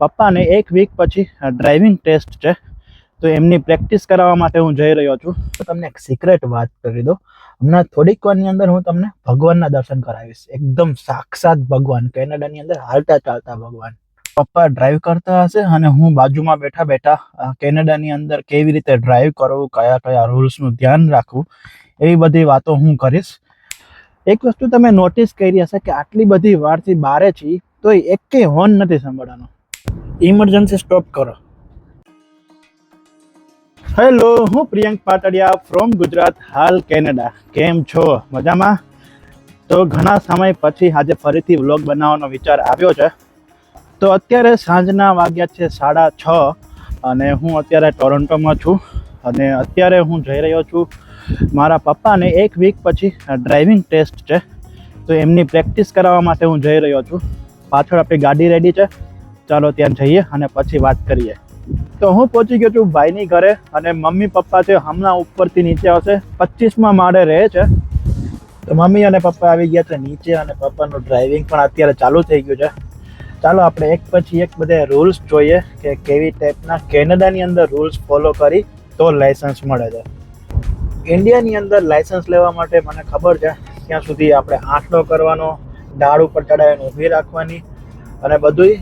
પપ્પાને એક વીક પછી ડ્રાઇવિંગ ટેસ્ટ છે, તો એમની પ્રેક્ટિસ કરાવવા માટે હું જઈ રહ્યો છું. તો તમને એક સિક્રેટ વાત કરી દો, હમણાં થોડીક વારની અંદર હું તમને ભગવાનના દર્શન કરાવીશ. એકદમ સાક્ષાત ભગવાન, કેનેડાની અંદર હાલતા ચાલતા ભગવાન. પપ્પા ડ્રાઈવ કરતા હશે અને હું બાજુમાં બેઠા બેઠા કેનેડાની અંદર કેવી રીતે ડ્રાઈવ કરવું, કયા કયા રૂલ્સનું ધ્યાન રાખવું, એવી બધી વાતો હું કરીશ. એક વસ્તુ તમે નોટિસ કરી હશે કે આટલી બધી વારથી બારે છીએ તો એકેય હોર્ન નથી સાંભળવાનો. ઇમરજન્સી સ્ટોપ કરો. હેલો, હું પ્રિયંક પાટડિયા ફ્રોમ ગુજરાત, હાલ કેનેડા. કેમ છો? મજામાં? તો ઘણા સમય પછી આજે ફરીથી વ્લોગ બનાવવાનો વિચાર આવ્યો છે. તો અત્યારે સાંજના વાગ્યા છે 6:30 અને હું અત્યારે ટોરન્ટોમાં છું અને અત્યારે હું જઈ રહ્યો છું. મારા પપ્પાને એક વીક પછી ડ્રાઇવિંગ ટેસ્ટ છે, તો એમની પ્રેક્ટિસ કરાવવા માટે હું જઈ રહ્યો છું. પાછળ આપણી ગાડી રેડી છે, ચાલો ત્યાં જઈએ અને પછી વાત કરીએ. તો હું પહોંચી ગયો છું ભાઈની ઘરે અને મમ્મી પપ્પા છે હમણાં ઉપરથી નીચે આવશે. 25મા માળે રહે છે. તો મમ્મી અને પપ્પા આવી ગયા છે નીચે અને પપ્પાનું ડ્રાઇવિંગ પણ અત્યારે ચાલુ થઈ ગયું છે. ચાલો આપણે એક પછી એક બધા રૂલ્સ જોઈએ કે કેવી ટાઈપના કેનેડાની અંદર રૂલ્સ ફોલો કરી તો લાઇસન્સ મળે છે. ઇન્ડિયાની અંદર લાઇસન્સ લેવા માટે મને ખબર છે ત્યાં સુધી આપણે આંટલો કરવાનો, ડાળ ઉપર ચડાવીને ઊભી રાખવાની અને બધુંય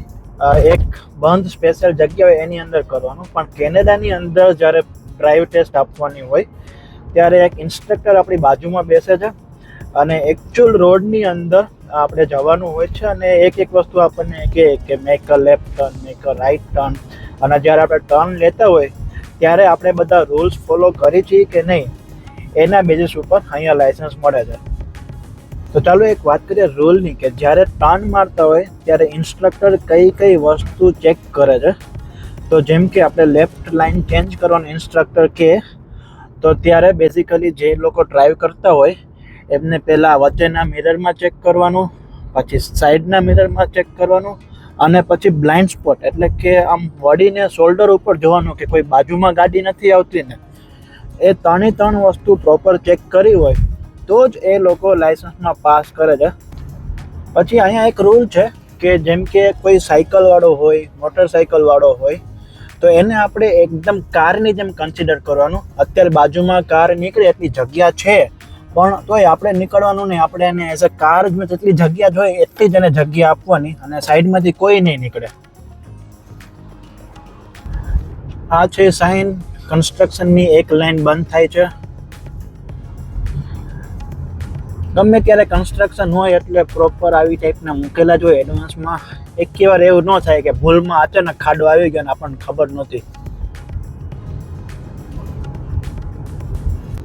એક બંધ સ્પેશિયલ જગ્યા હોય એની અંદર કરવાનું. પણ કેનેડાની અંદર જ્યારે ડ્રાઈવ ટેસ્ટ આપવાની હોય ત્યારે એક ઇન્સ્ટ્રક્ટર આપણી બાજુમાં બેસે છે અને એકચ્યુઅલ રોડની અંદર આપણે જવાનું હોય છે અને એક એક વસ્તુ આપણને કહે કે make a left turn, make a right turn. અને જ્યારે આપણે ટર્ન લેતા હોય ત્યારે આપણે બધા રૂલ્સ ફોલો કરી છીએ કે નહીં એના બેઝિસ ઉપર અહીંયા લાઇસન્સ મળે છે. તો ચાલો એક વાત કરીએ રૂલની, કે જ્યારે ટર્ન મારતા હોય ત્યારે ઇન્સ્ટ્રક્ટર કઈ કઈ વસ્તુ ચેક કરે છે. તો જેમ કે આપણે લેફ્ટ લાઇન ચેન્જ કરવાનું ઇન્સ્ટ્રક્ટર કહે તો ત્યારે બેઝિકલી જે લોકો ડ્રાઈવ કરતા હોય એમને પહેલાં વચ્ચેના મિરરમાં ચેક કરવાનું, પછી સાઈડના મિરરમાં ચેક કરવાનું અને પછી બ્લાઇન્ડ સ્પોટ એટલે કે આમ વળીને શોલ્ડર ઉપર જોવાનું કે કોઈ બાજુમાં ગાડી નથી આવતી ને. એ ત્રણ વસ્તુ પ્રોપર ચેક કરી હોય તો જ એ લોકો લાઇસન્સમાં પાસ કરે છે. પછી અહીંયા એક રૂલ છે કે જેમ કે કોઈ સાયકલવાળો હોય, મોટરસાયકલવાળો હોય તો એને આપણે એકદમ કારની જેમ કન્સિડર કરવાનું. અત્યારે બાજુમાં કાર નીકળે એટલી જગ્યા છે પણ તોય આપણે નીકળવાનું નહીં, આપણે એને એઝ અ કાર જ જેટલી જગ્યા જોઈએ એટલી જ એને જગ્યા આપવાની અને સાઈડમાંથી કોઈ નહીં નીકળે. આ છે સાઇન, કન્સ્ટ્રક્શનની એક લાઈન બંધ થાય છે. ગમે ત્યારે કન્સ્ટ્રક્શન હોય એટલે પ્રોપર આવી ટાઈપના મૂકેલા જ હોય એડવાન્સમાં. એક વાર એવું ન થાય કે ભૂલમાં અચાનક ખાડો આવી ગયો ને આપણને ખબર નહોતી.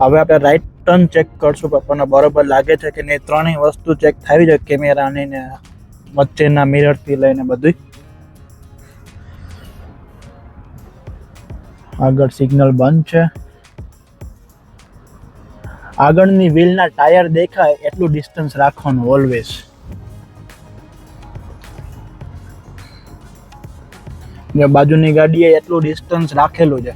હવે આપણે રાઈટ ટર્ન ચેક કરશું, પપ્પાને બરોબર લાગે છે કે નહીં. ત્રણેય વસ્તુ ચેક થવી જોઈએ, કેમેરાની ને વચ્ચેના મિરરથી લઈને બધું. આગળ સિગ્નલ બંધ છે. આગળની વ્હીલના ટાયર દેખાય એટલું ડિસ્ટન્સ રાખવાનું ઓલવેઝ. બાજુની ગાડીએ એટલું ડિસ્ટન્સ રાખેલું છે.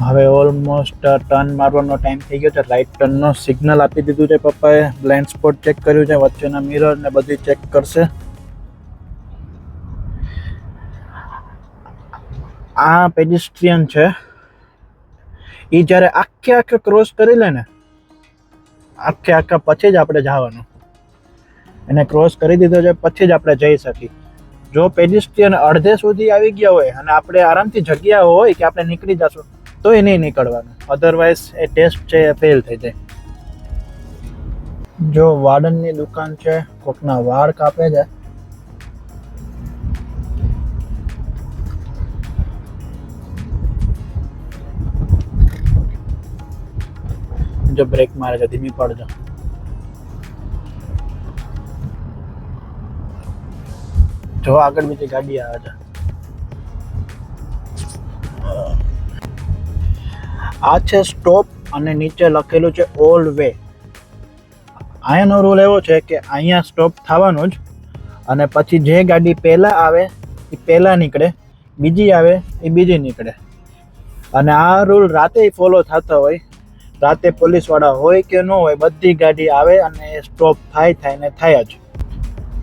હવે ઓલમોસ્ટ ટર્ન મારવાનો ટાઈમ થઈ ગયો છે. રાઈટ ટર્નનો સિગ્નલ આપી દીધું છે પપ્પાએ. બ્લાઇન્ડ સ્પોટ ચેક કર્યું છે, વચ્ચેના મિરર ને બધું ચેક કરશે. આ પેડિસ્ટ્રિયન છે, એ જ્યારે આખે ક્રોસ કરી લે ને આખા પછી જ આપણે જવાનું. એને ક્રોસ કરી દીધો છે પછી જ આપણે જઈ શકીએ. જો પેડિસ્ટ્રિયન અડધે સુધી આવી ગયા હોય અને આપણે આરામથી જગ્યા હોય કે આપણે નીકળી જશું તો એ નહીં નીકળવાનું, અધરવાઇઝ એ ટેસ્ટ છે એ ફેલ થઈ જાય. જો વાર્ડનની દુકાન છે, કોકના વાળ કાપે છે. જો બ્રેક મારે છે, ધીમી પડજો. જો આગળ બીજી ગાડી આવે છે. આ છે સ્ટોપ અને નીચે લખેલું છે ઓલ વે. અહીંયાનો રૂલ એવો છે કે અહીંયા સ્ટોપ થવાનું જ અને પછી જે ગાડી પહેલાં આવે એ પહેલાં નીકળે, બીજી આવે એ બીજી નીકળે. અને આ રૂલ રાતે ફોલો થતા હોય. રાતે પોલીસવાળા હોય કે ન હોય બધી ગાડી આવે અને સ્ટોપ થાય ને થાય જ.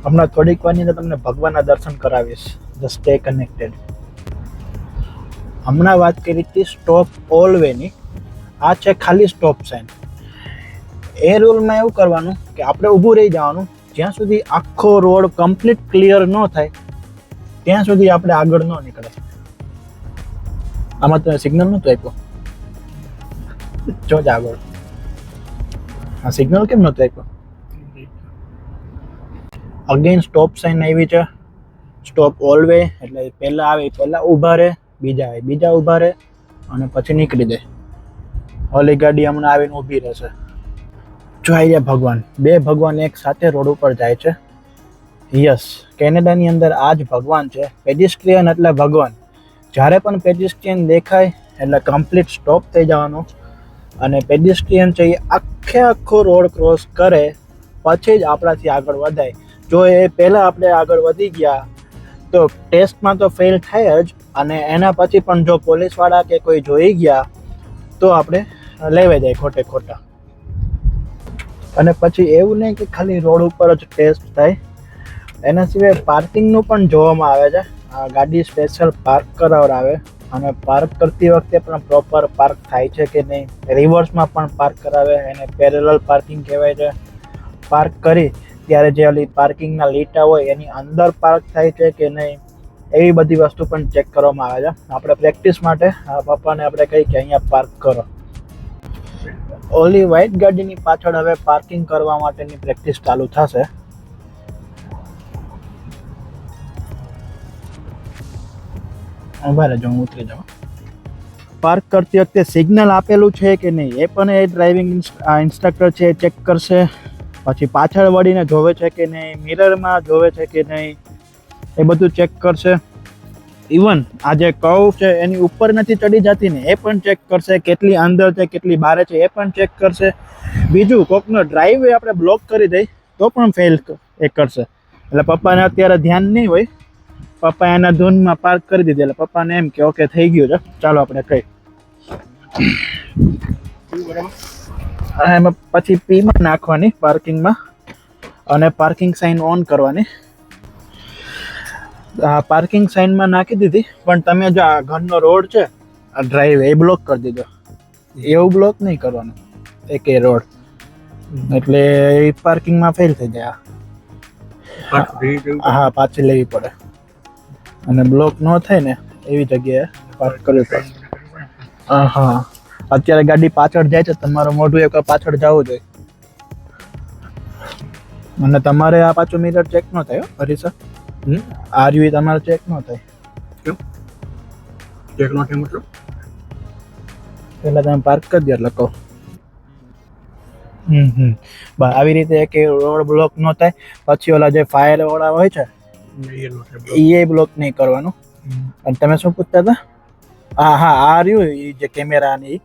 હમણાં થોડીક વારની અંદર તમને ભગવાનના દર્શન કરાવીશ. Just stay connected. હમણાં વાત કરી હતી સ્ટોપ ઓલ વેની. આ છે ખાલી સ્ટોપ સાઇન. એ રૂલમાં એવું કરવાનું કે આપણે ઊભું રહી જવાનું. જ્યાં સુધી આખો રોડ કમ્પ્લીટ ક્લિયર ન થાય ત્યાં સુધી આપણે આગળ ન નીકળે. આમાં તમે સિગ્નલ નહોતું આપ્યું, જો જ આગળ. હા, સિગ્નલ કેમ નહોતું આપ્યું? અગેન સ્ટોપ સાઇન આવી છે. સ્ટોપ ઓલ વે એટલે પહેલા આવે પહેલા ઊભા રહે, બીજા આવે બીજા ઊભા રહે અને પછી નીકળી જાય. ઓલી ગાડી હમણાં આવીને ઊભી રહેશે. જો આવી જાય ભગવાન. બે ભગવાન એક સાથે રોડ ઉપર જાય છે. યસ, કેનેડાની અંદર આ જ ભગવાન છે. પેડિસ્ટ્રિયન એટલે ભગવાન. જ્યારે પણ પેડિસ્ટ્રિયન દેખાય એટલે કમ્પ્લીટ સ્ટોપ થઈ જવાનું. અને પેડિસ્ટ્રિયન છે એ આખો રોડ ક્રોસ કરે પછી જ આપણાથી આગળ વધાય. જો એ પહેલાં આપણે આગળ વધી ગયા તો ટેસ્ટમાં તો ફેલ થાય જ, અને એના પછી પણ જો પોલીસવાળા કે કોઈ જોઈ ગયા તો આપણે લેવાઈ જાય ખોટે ખોટા. અને પછી એવું નહીં કે ખાલી રોડ ઉપર જ ટેસ્ટ થાય, એના સિવાય પાર્કિંગનું પણ જોવામાં આવે છે. આ ગાડી સ્પેશિયલ પાર્ક કરાવડાવે અને પાર્ક કરતી વખતે પણ પ્રોપર પાર્ક થાય છે કે નહીં. રિવર્સમાં પણ પાર્ક કરાવે, એને પેરેલલ પાર્કિંગ કહેવાય છે. પાર્ક કરી ત્યારે જે ઓલી પાર્કિંગના લીટા હોય એની અંદર પાર્ક થાય છે કે નહીં, એવી બધી વસ્તુ પણ ચેક કરવામાં આવે છે. આપણે પ્રેક્ટિસ માટે પપ્પાને આપણે કહી કે અહીંયા પાર્ક કરો. ઓલી વ્હાઇટ ગાડીની પાછળ હવે પાર્કિંગ કરવા માટેની પ્રેક્ટિસ ચાલુ થશે. ઉભા રહેજો, હું ઉતરી જાઉં. પાર્ક કરતી વખતે સિગ્નલ આપેલું છે કે નહીં એ પણ એ ડ્રાઇવિંગ ઇન્સ્ટ્રક્ટર છે એ ચેક કરશે. પછી પાછળ વળીને જોવે છે કે નહીં, મિરરમાં જોવે છે કે નહીં, એ બધું ચેક કરશે. ઇવન આ જે કર્વ છે એની ઉપર નથી ચડી જતી ને એ પણ ચેક કરશે. કેટલી અંદર છે કેટલી બહાર છે એ પણ ચેક કરશે. બીજું કોકનો ડ્રાઈવે આપણે બ્લોક કરી દઈ તો પણ ફેલ એ કરશે. એટલે પપ્પાને અત્યારે ધ્યાન નહીં હોય, પપ્પા એના ધૂનમાં પાર્ક કરી દીધી એટલે પપ્પાને એમ કે ઓકે થઈ ગયું છે, ચાલો આપણે કઈ. એમાં પછી પીમાં નાખવાની પાર્કિંગમાં અને પાર્કિંગ સાઇન ઓન કરવાની. પાર્કિંગ સાઇનમાં નાખી દીધી, પણ તમે જો આ ઘરનો રોડ છે આ ડ્રાઈવ એ બ્લોક કરી દીધો. એવું બ્લોક નહીં કરવાનું એકે રોડ, એટલે એ પાર્કિંગમાં ફેલ થઈ જાય. હા, પાછી લેવી પડે અને બ્લોક ન થાય ને એવી જગ્યાએ પાર્ક કરવી પડે. હા, અત્યારે ગાડી પાછળ જાય છે, તમારું મોઢું એક પાછળ જવું જોઈએ. અને તમારે આ પાછું મિરર ચેક ન થાય હરીસા. આરયુ તમારે ચેક ન થાય. કેમ ચેક ન થાય? મતલબ પહેલા તમે પાર્ક કરી દો એટલે કહો. આવી રીતે કે રોડ બ્લોક ન થાય. પછી ઓલા જે ફાયર વાળા હોય છે એ બ્લોક નહીં કરવાનું. અને તમે શું પૂછતા હતા? હા, આરયુ એ જે કેમેરાની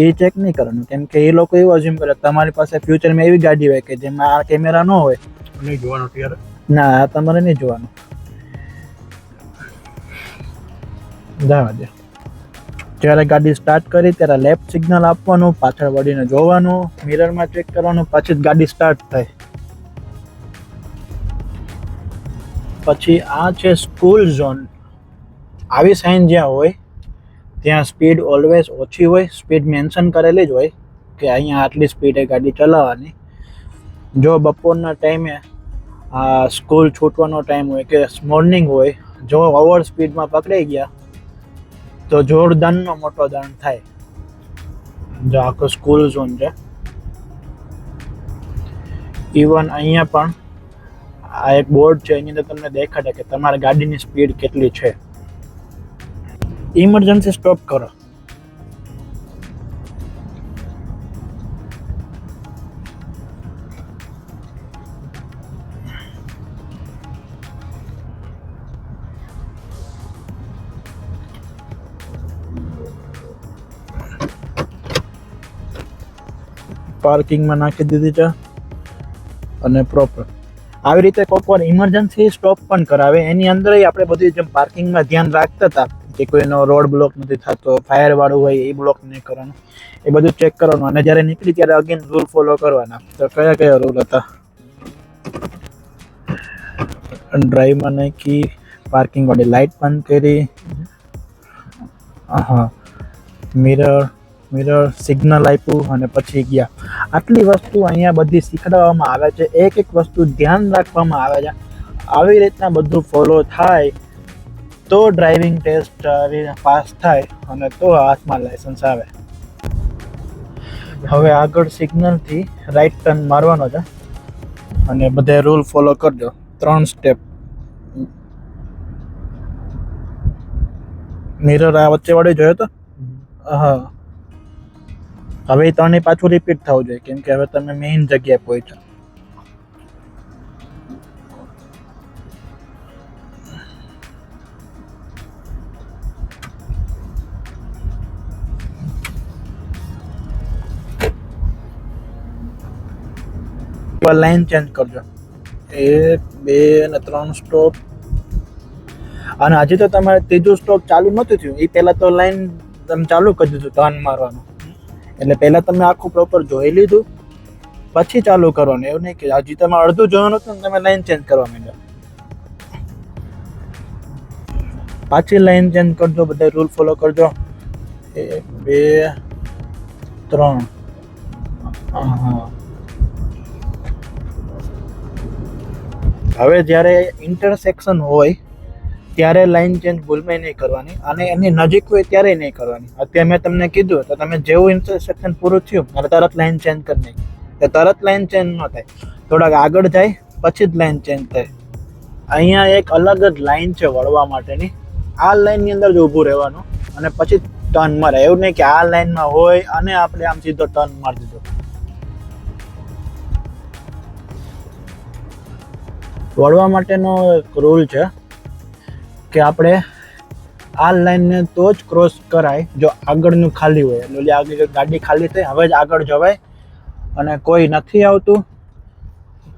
એ ચેક નહીં કરવાનું, કેમ કે એ લોકો એવું અઝ્યુમ કરે તમારી પાસે ફ્યુચરમાં એવી ગાડી હોય કે જેમાં આ કેમેરા ન હોય. નહીં જોવાનું ત્યારે? ના, તમારે નહીં જોવાનું. જવા દે. જ્યારે ગાડી સ્ટાર્ટ કરી ત્યારે લેફ્ટ સિગ્નલ આપવાનું, પાછળ વળીને જોવાનું, મિરરમાં ચેક કરવાનું, પછી જ ગાડી સ્ટાર્ટ થાય. પછી આ છે સ્કૂલ ઝોન. આવી સાઇન જ્યાં હોય ત્યાં સ્પીડ ઓલવેઝ ઓછી હોય. સ્પીડ મેન્શન કરેલી જ હોય કે અહીંયા આટલી સ્પીડે ગાડી ચલાવવાની. જો બપોરના ટાઈમે સ્કૂલ છૂટવાનો ટાઈમ હોય કે મોર્નિંગ હોય, જો ઓવર સ્પીડમાં પકડાઈ ગયા તો જોરદારનો મોટો દંડ થાય. જો આખો સ્કૂલ ઝોન છે. ઇવન અહીંયા પણ આ એક બોર્ડ છે, એની અંદર તમને દેખાડે કે તમારી ગાડીની સ્પીડ કેટલી છે. ઇમરજન્સી સ્ટોપ કરો. પાર્કિંગમાં નાખી દીધી છે અને પ્રોપર આવી રીતે કોઈક વાર ઇમરજન્સી સ્ટોપ પણ કરાવે. એની અંદર આપણે બધી જેમ પાર્કિંગમાં ધ્યાન રાખતા હતા કે કોઈનો રોડ બ્લોક નથી થતો, ફાયર વાળું હોય એ બ્લોક નહીં કરવાનું, એ બધું ચેક કરવાનું. અને જ્યારે નીકળી ત્યારે અગેન રૂલ ફોલો કરવાના. તો કયા કયા રૂલ હતા? ડ્રાઈવમાં નાખી, પાર્કિંગ વાળી લાઇટ બંધ કરી, હા મિરર સિગ્નલ આપ્યું અને પછી ગયા. આટલી વસ્તુ અહીંયા બધી શીખવાડવામાં આવે છે, એક એક વસ્તુ ધ્યાન રાખવામાં આવે છે. આવી રીતના બધું ફોલો થાય તો ડ્રાઇવિંગ ટેસ્ટ પાસ થાય અને તો હાથમાં લાયસન્સ આવે. હવે આગળ સિગ્નલથી રાઈટ ટર્ન મારવાનો છે અને બધા રૂલ ફોલો કરજો. 3 સ્ટેપ. મિરર આ વચ્ચે વાળી જોયો તો? હા, હવે 3 પાછું રિપીટ થવું જોઈએ કેમ કે હવે તમે મેઇન જગ્યાએ પહોંચ્યા. લાઈન ચેન્જ કરજો. 1 2 અને 3 સ્ટોપ. અને હજી તો તમારે ત્રીજું સ્ટોપ ચાલુ નહોતું થયું, એ પહેલાં તો લાઈન તમે ચાલુ કરી દીધું ટર્ન મારવાનું. એટલે પહેલાં તમે આખું પ્રોપર જોઈ લીધું પછી ચાલુ કરવાનું. એવું નહીં કે હજી તમે અડધું જોવાનું હતું ને તમે લાઈન ચેન્જ કરવા માંડ્યા. પાછી લાઈન ચેન્જ કરજો, બધા રૂલ ફોલો કરજો. 1 2 3. હા, હવે જ્યારે ઇન્ટરસેક્શન હોય ત્યારે લાઈન ચેન્જ ભૂલમાં નહીં કરવાની અને એની નજીક હોય ત્યારે નહીં કરવાની. અત્યારે મેં તમને કીધું તો તમે જેવું ઇન્ટરસેક્શન પૂરું થયું ત્યારે તરત લાઈન ચેન્જ કરી નાખી. તો તરત લાઈન ચેન્જ ન થાય, થોડાક આગળ જાય પછી જ લાઈન ચેન્જ થાય. અહીંયા એક અલગ જ લાઈન છે વળવા માટેની. આ લાઈનની અંદર જ ઊભું રહેવાનું અને પછી ટર્ન મારે. એવું નહીં કે આ લાઈનમાં હોય અને આપણે આમ સીધો ટર્ન મારી દીધો. વળવા માટેનો એક રૂલ છે કે આપણે આ લાઈનને તો જ ક્રોસ કરાય જો આગળનું ખાલી હોય. એટલે આગળ ગાડી ખાલી થઈ હવે જ આગળ જવાય અને કોઈ નથી આવતું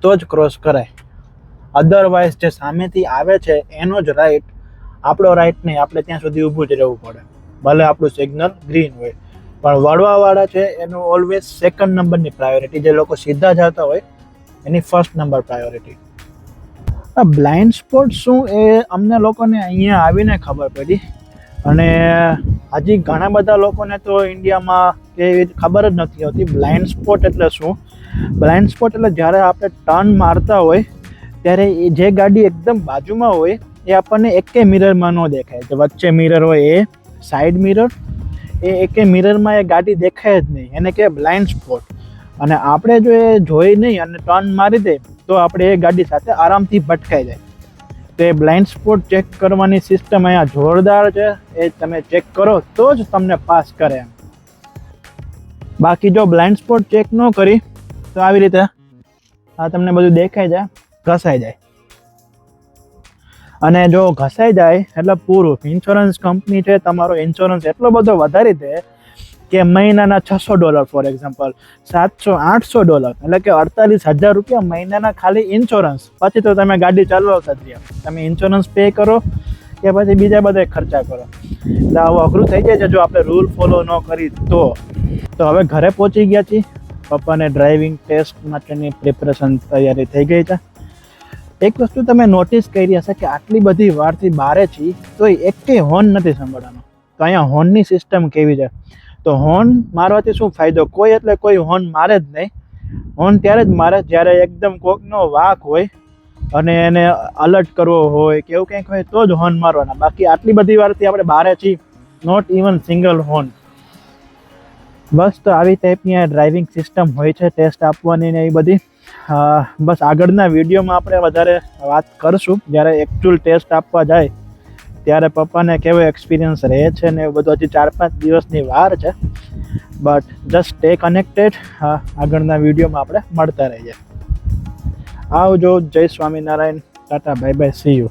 તો જ ક્રોસ કરાય. અધરવાઇઝ જે સામેથી આવે છે એનો જ રાઈટ, આપણો રાઈટ નહીં. આપણે ત્યાં સુધી ઊભું જ રહેવું પડે ભલે આપણું સિગ્નલ ગ્રીન હોય. પણ વળવાવાળા છે એનું ઓલવેઝ સેકન્ડ નંબરની પ્રાયોરિટી. જે લોકો સીધા જતા હોય એની first number priority. Blind spot શું એ અમને લોકોને અહીંયા આવીને ખબર પડી. અને હજી ઘણા બધા લોકોને તો ઇન્ડિયામાં કે ખબર જ નથી હોતી બ્લાઇન્ડ સ્પોટ એટલે શું. બ્લાઇન્ડ સ્પોટ એટલે જ્યારે આપણે ટર્ન મારતા હોય ત્યારે એ જે ગાડી એકદમ બાજુમાં હોય એ આપણને એકે મિરરમાં ન દેખાય. જે વચ્ચે મિરર હોય એ સાઈડ મિરર એ એકે મિરરમાં એ ગાડી દેખાય જ નહીં, એને કહેવાય બ્લાઇન્ડ સ્પોટ. અને આપણે જો એ જોઈ નહીં અને ટર્ન મારી દે તો આપણે એ ગાડી સાથે આરામથી ભટકાઈ જાય. તો એ બ્લાઇન્ડ સ્પોટ ચેક કરવાની સિસ્ટમ અહીંયા જોરદાર છે. એ તમે ચેક કરો તો જ તમને પાસ કરે એમ. બાકી જો બ્લાઇન્ડ સ્પોટ ચેક ન કરી તો આવી રીતે આ તમને બધું દેખાઈ જાય, ઘસાઈ જાય. અને જો ઘસાઈ જાય એટલે પૂરું. ઇન્સ્યોરન્સ કંપની છે તમારો ઇન્સ્યોરન્સ એટલો બધો વધારી દે કે મહિનાના $600 ફોર એક્ઝામ્પલ, $700-800 એટલે કે 48,000 રૂપિયા મહિનાના ખાલી ઇન્સ્યોરન્સ. પછી તો તમે ગાડી ચલાવતા જ રહ્યા. તમે ઇન્સ્યોરન્સ પે કરો કે પછી બીજા બધા ખર્ચા કરો. એટલે આવું અઘરું થઈ જાય છે જો આપણે રૂલ ફોલો ન કરી તો. હવે ઘરે પહોંચી ગયા છીએ. પપ્પાને ડ્રાઇવિંગ ટેસ્ટ માટેની પ્રિપરેશન તૈયારી થઈ ગઈ છે. એક વસ્તુ તમે નોટિસ કરી હશે કે આટલી બધી વારથી બારે છીએ તો એકેય હોર્ન નથી સંભળાનો. તો અહીંયા હોર્નની સિસ્ટમ કેવી છે? તો હોર્ન મારવાથી શું ફાયદો? કોઈ એટલે કોઈ હોર્ન મારે જ નહીં. હોર્ન ત્યારે જ મારે જ્યારે એકદમ કોકનો વાંક હોય અને એને અલર્ટ કરવો હોય કે એવું કંઈક હોય તો જ હોર્ન મારવાના. બાકી આટલી બધી વારથી આપણે બારે છીએ, નોટ ઇવન સિંગલ હોર્ન. બસ તો આવી ટાઈપની આ ડ્રાઇવિંગ સિસ્ટમ હોય છે ટેસ્ટ આપવાની ને એ બધી. બસ આગળના વિડીયોમાં આપણે વધારે વાત કરશું. જ્યારે એકચ્યુઅલ ટેસ્ટ આપવા જાય ત્યારે પપ્પાને કેવો એક્સપિરિયન્સ રહે છે ને એવું બધું. હજી 4-5 દિવસની વાર છે. But just stay connected. આગળના વિડીયોમાં આપણે મળતા રહીએ. આવજો. જય Swaminarayan. Tata, bye bye, C you.